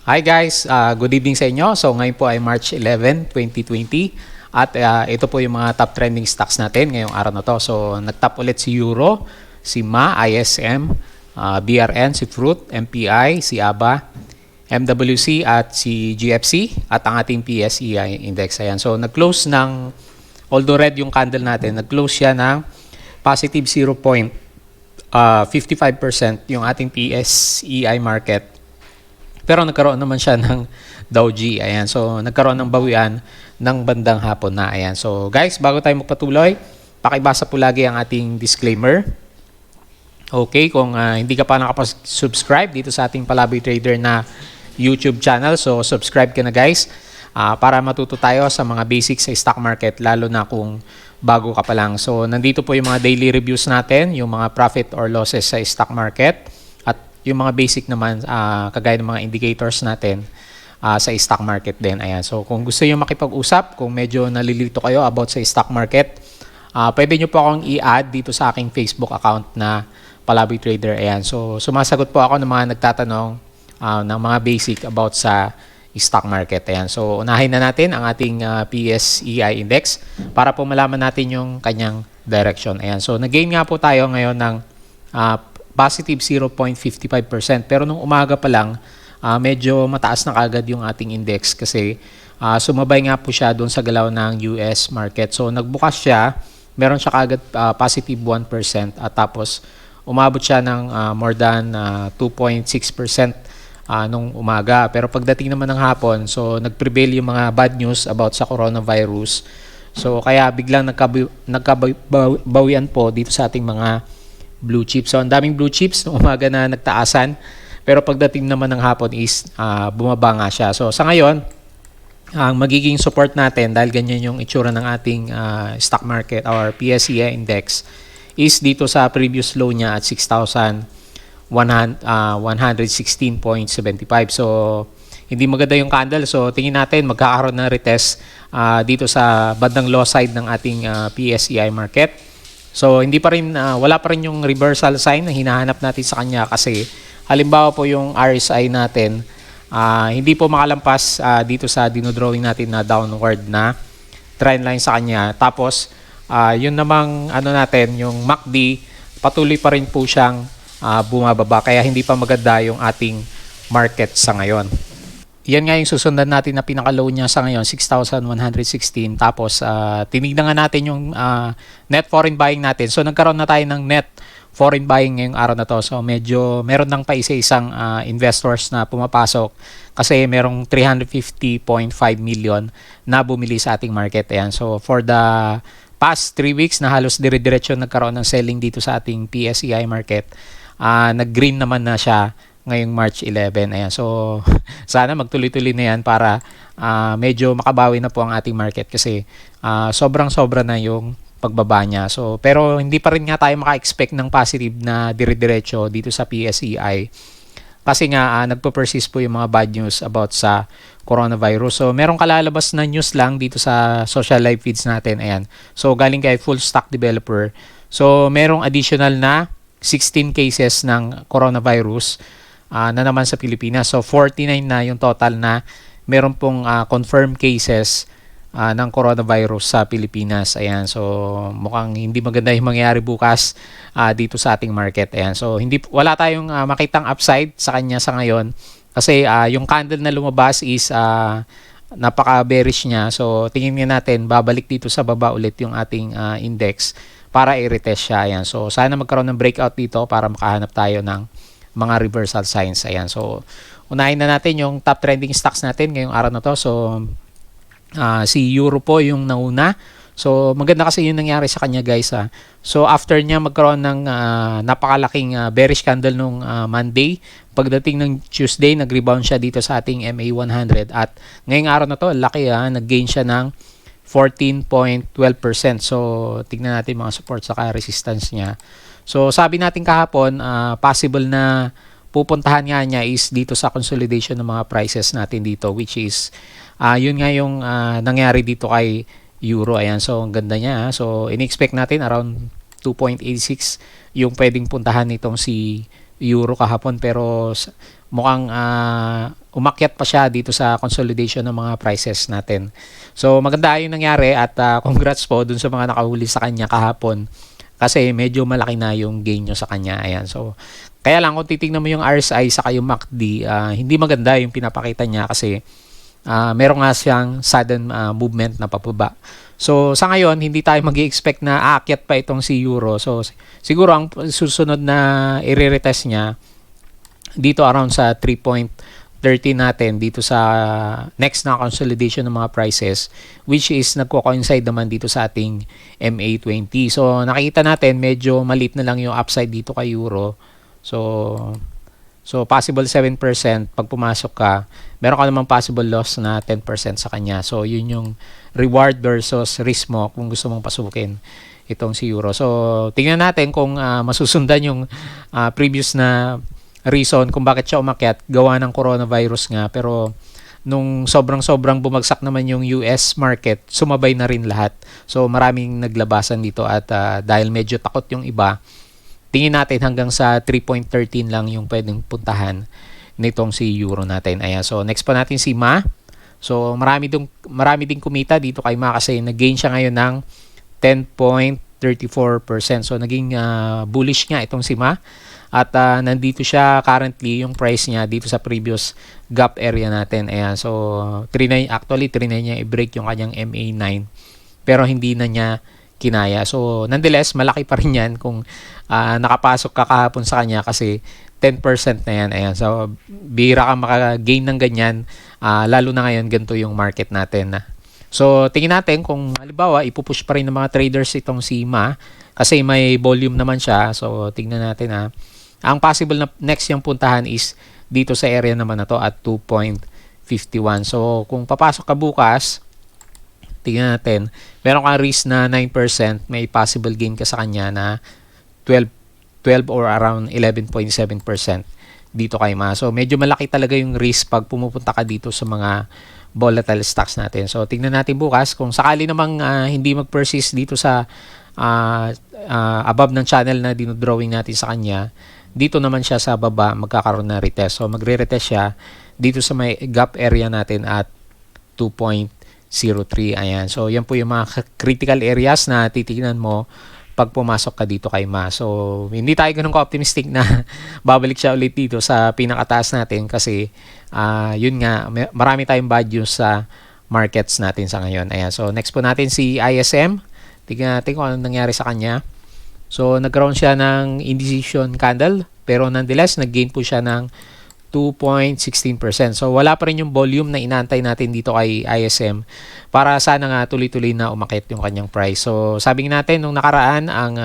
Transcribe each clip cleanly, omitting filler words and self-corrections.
Hi guys, good evening sa inyo. So ngayon po ay March 11, 2020 at ito po yung mga top trending stocks natin ngayong araw na to. So nagtop ulit si Euro, si MA, ISM, BRN, si Fruit, MPI, si ABA, MWC at si GFC at ang ating PSEI index. Ayan. So nag-close ng, although red yung candle natin, nag-close siya ng positive 0.55% yung ating PSEI market. Pero nagkaroon naman siya ng Dow G. Ayan. So, nagkaroon ng bawian ng bandang hapon na. Ayan. So, guys, bago tayo magpatuloy, pakibasa po lagi ang ating disclaimer. Okay, kung hindi ka pa nakapag-subscribe dito sa ating Palaboy Trader na YouTube channel, so subscribe ka na guys para matuto tayo sa mga basics sa stock market, lalo na kung bago ka pa lang. So, nandito po yung mga daily reviews natin, yung mga profit or losses sa stock market, yung mga basic naman kagaya ng mga indicators natin sa stock market din. Ayan. So kung gusto niyo makipag-usap, kung medyo nalilito kayo about sa stock market, pwede niyo po akong i-add dito sa aking Facebook account na Palaboy Trader. Ayan. So sumasagot po ako ng mga nagtatanong ng mga basic about sa stock market. Ayan. So unahin na natin ang ating PSEI index para po malaman natin yung kanyang direction. Ayan. So nag-gain nga po tayo ngayon ng positive 0.55%. Pero nung umaga pa lang, medyo mataas na kagad yung ating index kasi sumabay nga po siya doon sa galaw ng US market. So nagbukas siya, meron siya kagad positive 1% at tapos umabot siya ng more than 2.6% nung umaga. Pero pagdating naman ng hapon, so nagprevail yung mga bad news about sa coronavirus. So kaya biglang nagkabawian po dito sa ating mga blue chips. So, ang daming blue chips nung umaga na nagtaasan. Pero pagdating naman ng hapon is bumaba nga siya. So, sa ngayon, ang magiging support natin, dahil ganyan yung itsura ng ating stock market or PSEI index, is dito sa previous low niya at 6,116.75. So, hindi maganda yung candle. So, tingin natin magkakaroon ng retest dito sa bandang low side ng ating PSEI market. So hindi pa rin wala pa rin yung reversal sign na hinahanap natin sa kanya kasi halimbawa po yung RSI natin hindi po makalampas dito sa dinodrawing natin na downward na trend line sa kanya. Tapos yun namang ano natin, yung MACD patuloy pa rin po siyang bumababa kaya hindi pa maganda yung ating market sa ngayon. Yan nga yung susundan natin na pinaka-low niya sa ngayon, 6,116. Tapos, tinignan nga natin yung net foreign buying natin. So, nagkaroon na tayo ng net foreign buying ngayong araw na to. So, medyo meron ng pa isa-isang investors na pumapasok kasi merong 350.5 million na bumili sa ating market. Ayan. So, for the past 3 weeks na halos dire-diretso nagkaroon ng selling dito sa ating PSEI market, nag-green naman na siya ngayong March 11. Ayan. So, sana magtuloy-tuloy na yan para medyo makabawi na po ang ating market kasi sobrang-sobra na yung pagbaba niya. So, pero hindi pa rin nga tayo maka-expect ng positive na dire-diretso dito sa PSEI kasi nga nagpo-persist po yung mga bad news about sa coronavirus. So, merong kalalabas na news lang dito sa social live feeds natin. Ayan. So, galing kay Full Stack Developer. So, merong additional na 16 cases ng coronavirus na naman sa Pilipinas. So 49 na yung total na meron pong confirmed cases ng coronavirus sa Pilipinas. Ayan. So mukhang hindi maganda yung mangyayari bukas dito sa ating market. Ayan. So wala tayong makitang upside sa kanya sa ngayon kasi yung candle na lumabas is napaka-bearish niya. So tingin nga natin babalik dito sa baba ulit yung ating index para i-retest siya. Ayan. So sana magkaroon ng breakout dito para makahanap tayo ng mga reversal signs. Ayan. So, unahin na natin yung top trending stocks natin ngayong araw na to. So, si Euro po yung nauna. So, maganda kasi yung nangyari sa kanya guys. So, after niya magkaroon ng napakalaking bearish candle nung Monday, pagdating ng Tuesday, nag-rebound siya dito sa ating MA100. At ngayong araw na to, laki nag-gain siya ng 14.12%. So, tignan natin mga support saka resistance niya. So, sabi natin kahapon, possible na pupuntahan nga niya is dito sa consolidation ng mga prices natin dito, which is, yun nga yung nangyari dito kay Euro. Ayan, so ang ganda niya. So, in-expect natin around 2.86 yung pwedeng puntahan nitong si euro kahapon, pero mukhang umakyat pa siya dito sa consolidation ng mga prices natin. So maganda yung nangyari at congrats po dun sa mga nakahuli sa kanya kahapon kasi medyo malaki na yung gain nyo sa kanya. Ayan. So kaya lang kung titingnan mo yung RSI saka yung MACD, hindi maganda yung pinapakita niya kasi meron nga siyang sudden movement na pababa. So sa ngayon, hindi tayo mag-i-expect na aakyat pa itong si euro. So siguro ang susunod na i-retest niya dito around sa 3.30 natin dito sa next na consolidation ng mga prices, which is nagko-coincide naman dito sa ating MA20. So nakita natin medyo maliit na lang yung upside dito kay euro. So possible 7% pag pumasok ka, meron ka namang possible loss na 10% sa kanya. So yun yung reward versus risk mo kung gusto mong pasukin itong si euro. So tingnan natin kung masusundan yung previous na reason kung bakit siya umakyat, gawa ng coronavirus nga. Pero nung sobrang bumagsak naman yung US market, sumabay na rin lahat. So maraming naglabasan dito at dahil medyo takot yung iba, tingin natin hanggang sa 3.13 lang yung pwedeng puntahan nitong si euro natin. Ayan. So next pa natin si MA. So marami ding kumita dito kay MA kasi nag-gain siya ngayon ng 10.34%. So naging bullish nga itong si MA. At nandito siya currently yung price niya dito sa previous gap area natin. Ayan. So trinay niya i-break yung kanyang MA9 pero hindi na niya kinaya. So nonetheless, malaki pa rin yan kung nakapasok ka kahapon sa kanya kasi 10% na yan. Ayan. So bihira ka maka-gain ng ganyan, lalo na ngayon ganito yung market natin. So tingin natin kung halimbawa ipupush pa rin ng mga traders itong si MA kasi may volume naman siya. So tingnan natin ang possible na next yung puntahan is dito sa area naman na to at 2.51. So kung papasok ka bukas, tingnan natin, meron kang risk na 9%, may possible gain ka sa kanya na 12 or around 11.7% dito kay MA. So medyo malaki talaga yung risk pag pumupunta ka dito sa mga volatile stocks natin. So tingnan natin bukas kung sakali namang hindi mag-persist dito sa above ng channel na dinodrawing natin sa kanya, dito naman siya sa baba magkakaroon na retest. So magre-retest siya dito sa may gap area natin at 2.03. Ayan. So yan po yung mga critical areas na titignan mo pag pumasok ka dito kay MA. So hindi tayo ganun ka-optimistic na babalik siya ulit dito sa pinakataas natin kasi yun nga, marami tayong bad news sa markets natin sa ngayon. Ayan. So next po natin si ISM. Tingnan natin kung anong nangyari sa kanya. So nagkaroon siya ng indecision candle pero nonetheless nag-gain po siya ng 2.16%. So wala pa rin yung volume na inaantay natin dito kay ISM para sana nga tuloy-tuloy na umakyat yung kanyang price. So sabi natin nung nakaraan ang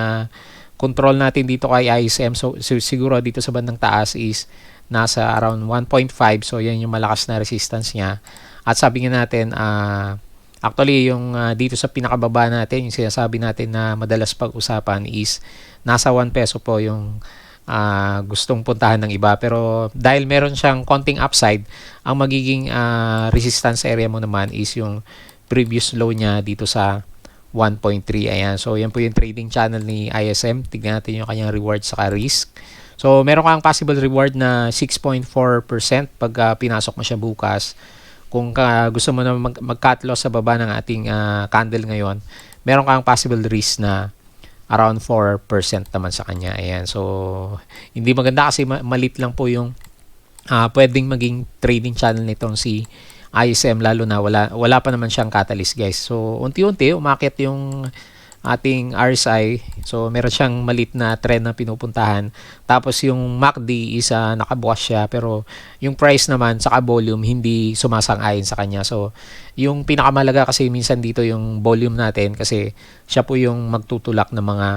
control natin dito kay ISM so siguro dito sa bandang taas is nasa around 1.5. So yan yung malakas na resistance niya. At sabi nga natin actually yung dito sa pinakababa natin yung sinasabi natin na madalas pag-usapan is nasa 1 peso po yung gustong puntahan ng iba, pero dahil meron siyang konting upside, ang magiging resistance area mo naman is yung previous low niya dito sa 1.3. Ayan, so yan po yung trading channel ni ISM. Tignan natin yung kanyang reward sa risk. So meron kang possible reward na 6.4% pag pinasok mo siya bukas. Kung gusto mo na mag-cut loss sa baba ng ating candle ngayon, meron kang possible risk na around 4% naman sa kanya. Ayan. So, hindi maganda kasi malit lang po yung pwedeng maging trading channel nitong si ISM lalo na wala pa naman siyang catalyst, guys. So, unti-unti umakyat yung ating RSI. So, meron siyang malit na trend na pinupuntahan. Tapos, yung MACD is nakabukas siya. Pero, yung price naman, saka volume, hindi sumasang-ayon sa kanya. So, yung pinakamalaga kasi minsan dito yung volume natin kasi siya po yung magtutulak ng mga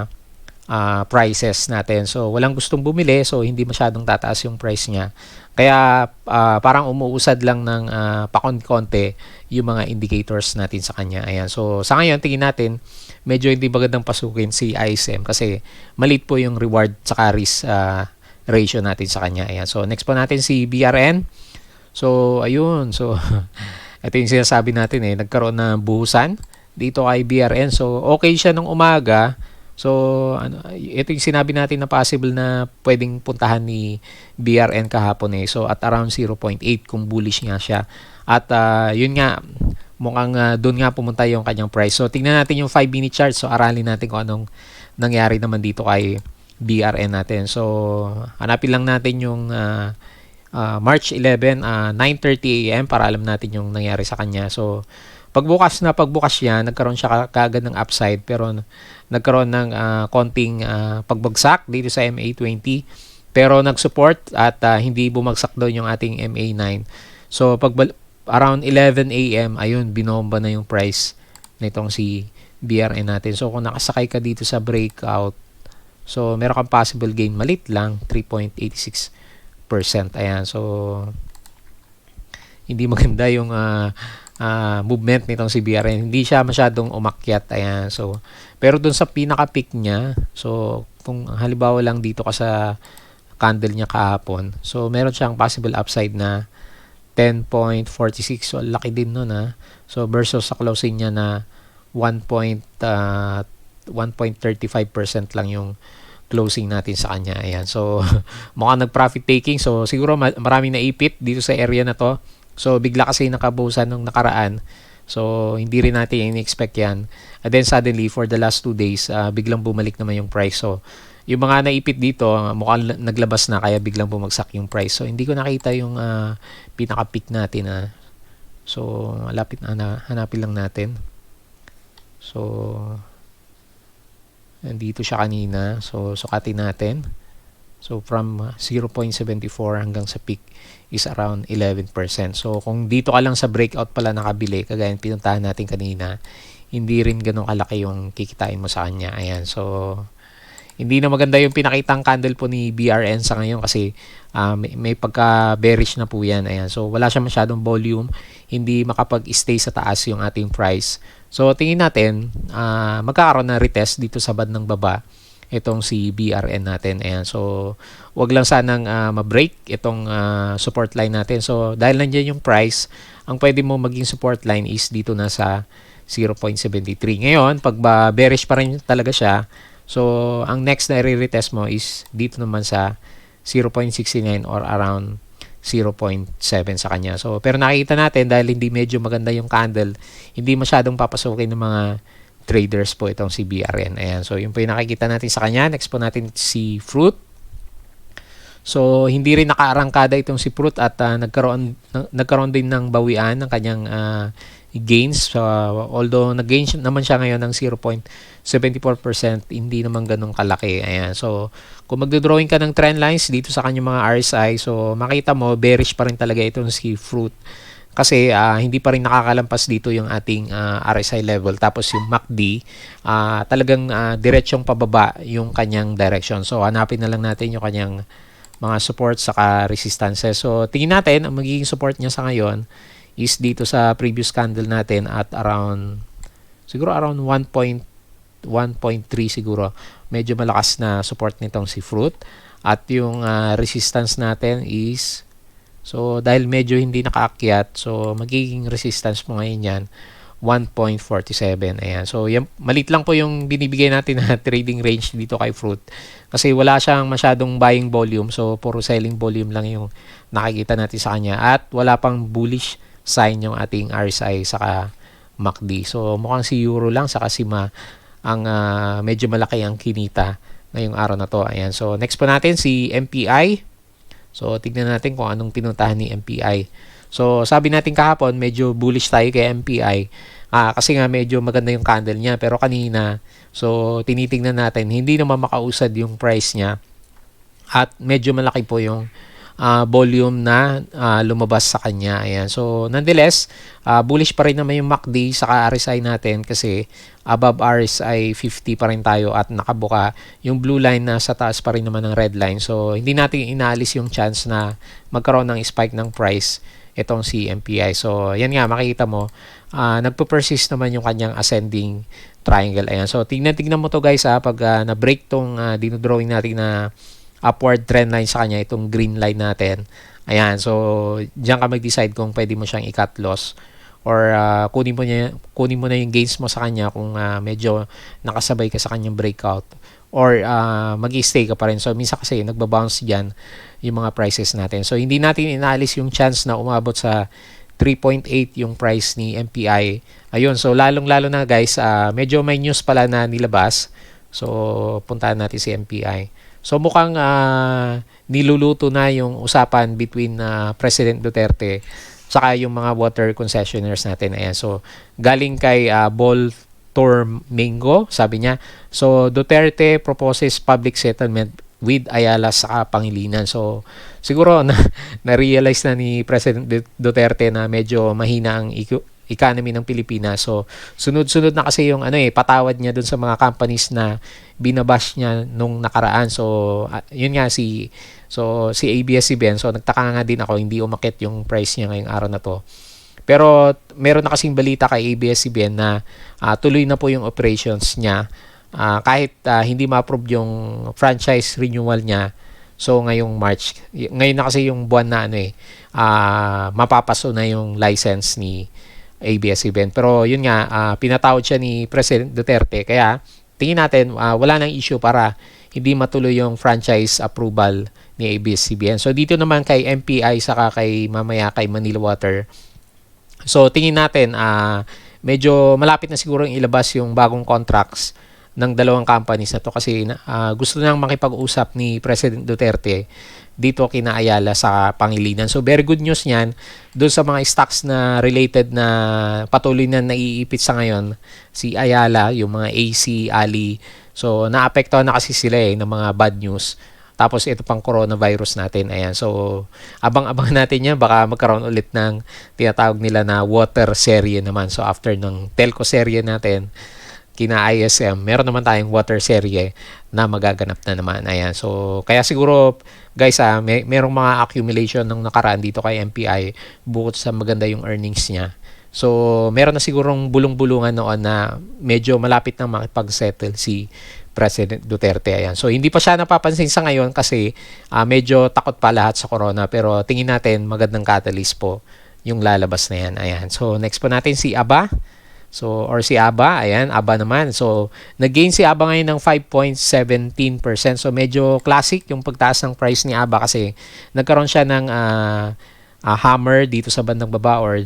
prices natin. So, walang gustong bumili. So, hindi masyadong tataas yung price niya. Kaya, parang umuusad lang ng pakonti-konti yung mga indicators natin sa kanya. Ayan. So, sa ngayon, tingin natin, medyo hindi magandang pasukin si ISM kasi maliit po yung reward sa risk ratio natin sa kanya. Ayan. So, next po natin si BRN. So, ayun. So, ito yung sinasabi natin nagkaroon ng buhusan dito kay BRN. So, okay siya nung umaga. So, ito yung sinabi natin na possible na pwedeng puntahan ni BRN kahapon eh. So, at around 0.8 kung bullish nga siya. At yun nga, mukhang doon nga pumunta yung kanyang price. So, tingnan natin yung 5-minute chart. So, aralin natin kung anong nangyari naman dito kay BRN natin. So, hanapin lang natin yung March 11, 9:30 AM para alam natin yung nangyari sa kanya. So, pagbukas niya, nagkaroon siya kaagad ng upside pero nagkaroon ng konting pagbagsak dito sa MA20 pero nag-support at hindi bumagsak doon yung ating MA9. So, around 11 AM, ayun, binomba na yung price nitong si BRN natin. So, kung nakasakay ka dito sa breakout, so, meron kang possible gain, malit lang, 3.86%. Ayan, so, hindi maganda yung movement nitong si BRN. Hindi siya masyadong umakyat. Ayan, so, pero dun sa pinaka-peak niya, so, kung halimbawa lang dito ka sa candle niya kahapon, so, meron siyang possible upside na 10.46. So, laki din nun So, versus sa closing niya na 1.35% lang yung closing natin sa kanya. Ayan. So, mukhang nag-profit taking. So, siguro maraming naipit dito sa area na to. So, bigla kasi nakabusan nung nakaraan. So, hindi rin natin in-expect yan. And then, suddenly, for the last 2 days, biglang bumalik naman yung price. So, yung mga naipit dito, mukhang naglabas na kaya biglang bumagsak yung price. So, hindi ko nakita yung pinaka-peak natin. So, hanapin lang natin. So, nandito siya kanina. So, sukatin natin. So, from 0.74 hanggang sa peak is around 11%. So, kung dito ka lang sa breakout pala nakabili, kagaya pinuntahan natin kanina, hindi rin ganun kalaki yung kikitain mo sa kanya. Ayan. So, hindi na maganda yung pinakitang candle po ni BRN sa ngayon kasi may pagka-bearish na po yan. Ayan. So, wala siya masyadong volume. Hindi makapag-stay sa taas yung ating price. So, tingin natin, magkakaroon na retest dito sa bandang baba itong si BRN natin. Ayan. So, wag lang sanang ma-break itong support line natin. So, dahil nandiyan yung price, ang pwede mo maging support line is dito na sa 0.73. Ngayon, pag bearish pa rin talaga siya, so, ang next na i-retest mo is dito naman sa 0.69 or around 0.7 sa kanya. So, pero nakikita natin dahil hindi medyo maganda yung candle, hindi masyadong papasukin ng mga traders po itong si BRN. Ayan. So, yun po yung nakikita natin sa kanya. Next po natin si Fruit. So, hindi rin nakaarangkada itong si Fruit at nagkaroon din ng bawian ng kanyang gains. So, although nag-gain naman siya ngayon ng 0.74%, hindi naman ganun kalaki. Ayan. So, kung magdodrawing ka ng trend lines dito sa kanyang mga RSI, so makita mo, bearish pa rin talaga itong si Fruit. Kasi hindi pa rin nakakalampas dito yung ating RSI level. Tapos yung MACD, talagang diretsyong pababa yung kanyang direction. So, hanapin na lang natin yung kanyang mga support saka resistance. So, tingin natin, ang magiging support niya sa ngayon is dito sa previous candle natin at siguro around 1.3 siguro. Medyo malakas na support nitong si Fruit. At yung resistance natin is, so dahil medyo hindi nakaakyat, so magiging resistance mo ngayon yan 1.47. Ayan. So yan, malit lang po yung binibigay natin na trading range dito kay Fruit. Kasi wala siyang masyadong buying volume. So puro selling volume lang yung nakikita natin sa kanya. At wala pang bullish sign yung ating RSI saka MACD. So mukhang si Euro lang saka si MA ang medyo malaki ang kinita ngayong araw na to. Ayan. So next po natin si MPI. So tignan natin kung anong pinuntahan ni MPI. So sabi natin kahapon medyo bullish tayo kay MPI. Kasi nga medyo maganda yung candle niya. Pero kanina, so tinitingnan natin, hindi naman makausad yung price niya. At medyo malaki po yung volume na lumabas sa kanya. Ayan. So, nonetheless, bullish pa rin naman yung MACD sa RSI natin kasi above RSI 50 pa rin tayo at nakabuka yung blue line na sa taas pa rin naman ng red line. So, hindi natin inaalis yung chance na magkaroon ng spike ng price itong si MPI. So, yan nga, makikita mo, nagpo-persist naman yung kanyang ascending triangle. Ayan. So, tignan mo to guys pag na-break tong dinodrawing natin na upward trend line sa kanya, itong green line natin. Ayan, so diyan ka mag-decide kung pwede mo siyang i-cut loss or kunin mo na yung gains mo sa kanya kung medyo nakasabay ka sa kanyang breakout, or mag-stay ka pa rin. So minsan kasi nagba-bounce diyan yung mga prices natin. So hindi natin inaalis yung chance na umabot sa 3.8 yung price ni MPI. Ayun, so lalong-lalo na guys, medyo may news pala na nilabas. So puntahan natin si MPI. So mukhang niluluto na yung usapan between President Duterte saka yung mga water concessionaires natin. Ayan, so galing kay Bol Tormingo, sabi niya, so Duterte proposes public settlement with Ayala sa Pangilinan. So siguro na-realize na ni President Duterte na medyo mahina ang economy ng Pilipinas. So sunod-sunod na kasi yung patawad niya dun sa mga companies na binabash niya nung nakaraan. So yun nga si ABS-CBN. So nagtaka nga din ako, hindi umakit yung price niya ngayong araw na to. Pero meron na kasing balita kay ABS-CBN na tuloy na po yung operations niya. Kahit hindi ma-approve yung franchise renewal niya. So ngayong March, ngayon na kasi yung buwan na mapapaso na yung license ni ABS-CBN. Pero yun nga, pinatawad siya ni President Duterte. Kaya tingin natin wala nang issue para hindi matuloy yung franchise approval ni ABS-CBN. So dito naman kay MPI saka mamaya kay Manila Water. So tingin natin medyo malapit na siguro ilabas yung bagong contracts ng dalawang companies na to, kasi gusto nang makipag-usap ni President Duterte dito kina Ayala sa Pangilinan. So very good news niyan doon sa mga stocks na related na patuloy na naiipit sa ngayon, si Ayala, yung mga AC, Ali. So naapektuhan na kasi sila ng mga bad news. Tapos ito pang coronavirus natin. Ayan. So abang-abang natin yan, baka magkaroon ulit ng tinatawag nila na water serye naman. So after ng telco serye natin kina ISM, meron naman tayong water serye na magaganap na naman. Ayan. So kaya siguro guys, merong mga accumulation ng nakaraan dito kay MPI bukod sa maganda yung earnings niya. So meron na sigurong bulong-bulungan noon na medyo malapit na makipag-settle si President Duterte. Ayan. So hindi pa siya napapansin sa ngayon kasi medyo takot pa lahat sa corona, pero tingin natin magandang catalyst po yung lalabas na yan. Ayan. So next po natin si ABA. So, or si ABA, ayan, ABA naman. So, nag-gain si ABA ngayon ng 5.17%. So, medyo classic yung pagtaas ng price ni ABA kasi nagkaroon siya ng hammer dito sa bandang baba or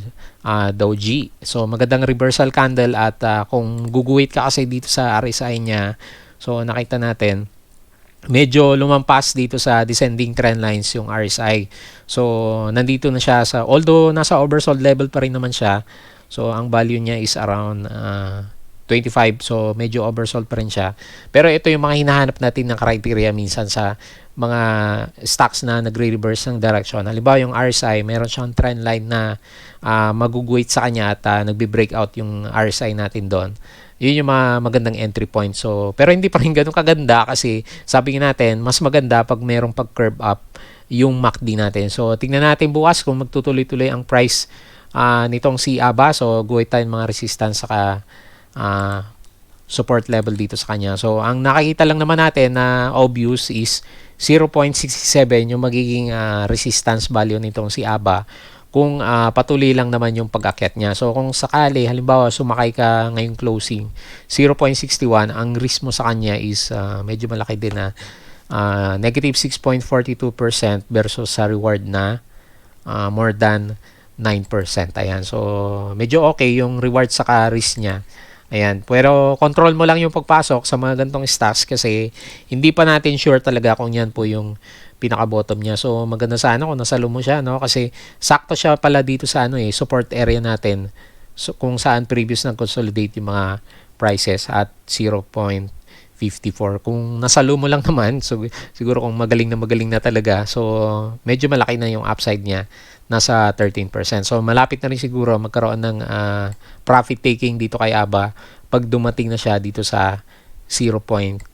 doji. So, magandang reversal candle at kung guguhit ka kasi dito sa RSI niya, so nakita natin, medyo lumampas dito sa descending trend lines yung RSI. So, nandito na siya although nasa oversold level pa rin naman siya. So, ang value niya is around 25. So, medyo oversold pa rin siya. Pero ito yung mga hinahanap natin ng criteria minsan sa mga stocks na nagre-reverse ng direction. Halimbawa, yung RSI, meron siyang trend line na maguguhit sa kanya at nagbe-breakout yung RSI natin doon. Yun yung mga magandang entry point. So, pero hindi pa rin ganun kaganda kasi sabi natin, mas maganda pag merong pag-curve up yung MACD natin. So, tingnan natin bukas kung magtutuloy-tuloy ang price nitong si ABA. So guhit tayo mga resistance saka support level dito sa kanya. So ang nakikita lang naman natin na obvious is 0.67 yung magiging resistance value nitong si ABA kung patuloy lang naman yung pag-akyat niya. So kung sakali halimbawa sumakay ka ngayong closing 0.61, ang risk mo sa kanya is medyo malaki din na negative 6.42% versus sa reward na more than 9%. Ayan. So, medyo okay yung reward sa risk niya. Ayan. Pero, control mo lang yung pagpasok sa mga gantong stocks kasi hindi pa natin sure talaga kung yan po yung pinaka-bottom niya. So, maganda sana kung nasalo mo siya, no? Kasi, sakto siya pala dito sa support area natin. So, kung saan previous nag-consolidate yung mga prices at 0.54. Kung nasalo mo lang naman, so, siguro kung magaling na talaga, so, medyo malaki na yung upside niya. Nasa 13%. So, malapit na rin siguro magkaroon ng profit taking dito kay ABA pag dumating na siya dito sa 0.67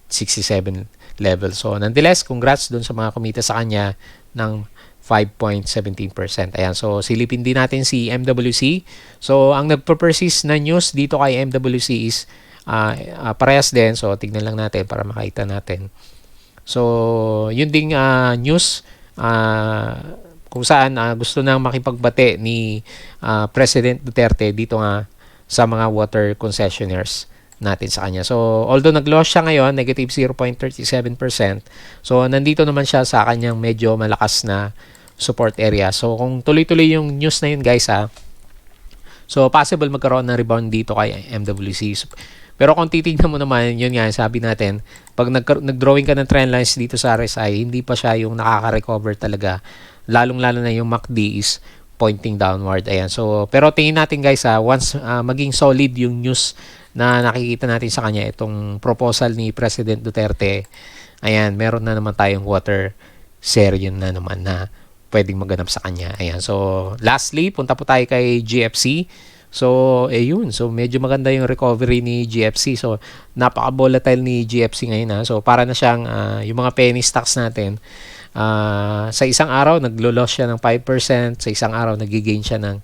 level. So, nonetheless, congrats dun sa mga kumita sa kanya ng 5.17%. Ayan. So, silipin din natin si MWC. So, ang nagpa-persist na news dito kay MWC is parehas din. So, tignan lang natin para makita natin. So, yun ding news kung saan gusto nang makipagbate ni President Duterte dito nga sa mga water concessionaires natin sa kanya. So, although nag-loss siya ngayon, negative 0.37%. So, nandito naman siya sa kanyang medyo malakas na support area. So, kung tuloy-tuloy yung news na yun guys so possible magkaroon ng rebound dito kay MWC. Pero kung titignan mo naman, yun nga, sabi natin, pag nag-drawing ka ng trend lines dito sa RSI, hindi pa siya yung nakaka-recover talaga. Lalong-lalo na yung MACD is pointing downward. Ayan. So, pero tingin natin guys once maging solid yung news na nakikita natin sa kanya, itong proposal ni President Duterte, ayan, meron na naman tayong water share na naman na pwedeng maganap sa kanya. Ayan. So, lastly, punta po tayo kay GFC. So, yun. So, medyo maganda yung recovery ni GFC. So, napaka-volatile ni GFC ngayon. So, para na siyang yung mga penny stocks natin. Sa isang araw, naglo-loss siya ng 5%. Sa isang araw, nag-gain siya ng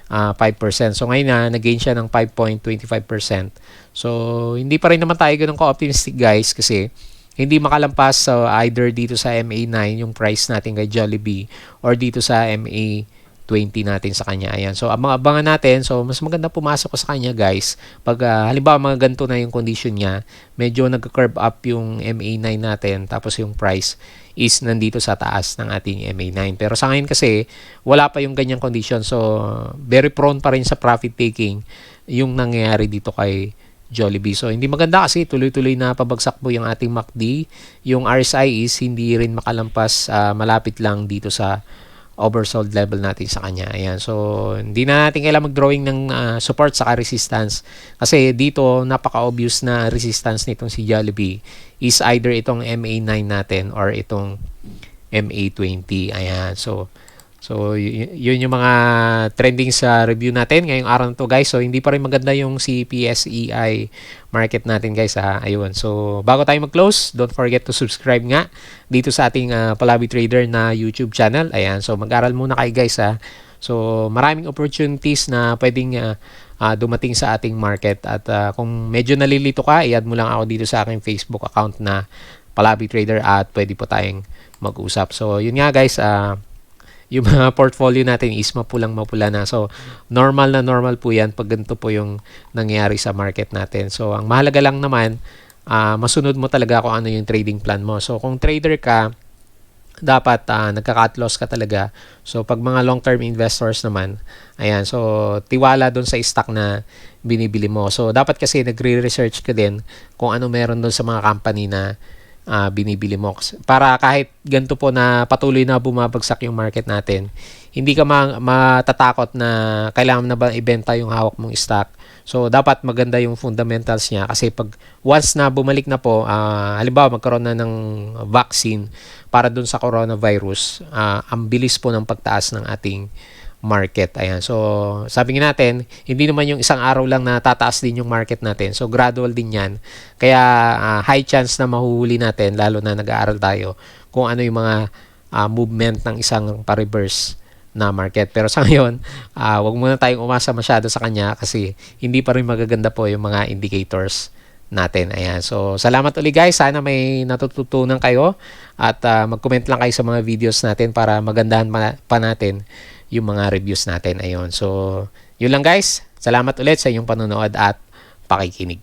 5%. So, ngayon nag-gain siya ng 5.25%. So, hindi pa rin naman tayo ganun ka-optimistic guys kasi hindi makalampas either dito sa MA9 yung price natin kay Jollibee or dito sa MA20 natin sa kanya. Ayan. So, abangan natin. So, mas maganda pumasok ko sa kanya guys. Pag halimbawa mga ganito na yung condition niya, medyo nag-curve up yung MA9 natin tapos yung price is nandito sa taas ng ating MA9. Pero sa ngayon kasi, wala pa yung ganyang condition. So, very prone pa rin sa profit taking yung nangyayari dito kay Jollibee. So, hindi maganda kasi tuloy-tuloy na pabagsak po yung ating MACD. Yung RSI is hindi rin makalampas, malapit lang dito sa oversold level natin sa kanya. Ayan. So, hindi na natin kailangan mag-drawing ng support saka resistance. Kasi dito, napaka-obvious na resistance nitong si Jollibee is either itong MA9 natin or itong MA20. Ayan. So yun yung mga trending sa review natin ngayong araw na to guys. So, hindi pa rin maganda yung si PSEI market natin guys Ayun. So, bago tayo mag-close, don't forget to subscribe nga dito sa ating Palabi Trader na YouTube channel. Ayan. So, mag-aral muna kayo guys So, maraming opportunities na pwedeng dumating sa ating market. At kung medyo nalilito ka, i-add mo lang ako dito sa aking Facebook account na Palabi Trader at pwede po tayong mag-usap. So, yun nga guys, yung mga portfolio natin is mapula na. So, normal po yan pag ganito po yung nangyayari sa market natin. So, ang mahalaga lang naman, masunod mo talaga kung ano yung trading plan mo. So, kung trader ka, dapat nagka-cut loss ka talaga. So, pag mga long-term investors naman, ayan, so, tiwala doon sa stock na binibili mo. So, dapat kasi nagre-research ka din kung ano meron doon sa mga company na binibili mo. Para kahit ganito po na patuloy na bumabagsak yung market natin, hindi ka matatakot na kailangan na ba ibenta yung hawak mong stock. So, dapat maganda yung fundamentals niya kasi pag once na bumalik na po, halimbawa magkaroon na ng vaccine para dun sa coronavirus, ang bilis po ng pagtaas ng ating market. Ayan. So, sabi nga natin, hindi naman yung isang araw lang na tataas din yung market natin. So, gradual din yan. Kaya, high chance na mahuhuli natin, lalo na nag-aaral tayo, kung ano yung mga movement ng isang pa-reverse na market. Pero sa ngayon, wag muna tayong umasa masyado sa kanya kasi hindi pa rin magaganda po yung mga indicators natin. Ayan. So, salamat ulit guys. Sana may natututunan kayo at mag-comment lang kayo sa mga videos natin para magandahan pa natin yung mga reviews natin. Ayun. So, yun lang guys. Salamat ulit sa inyong panonood at pakikinig.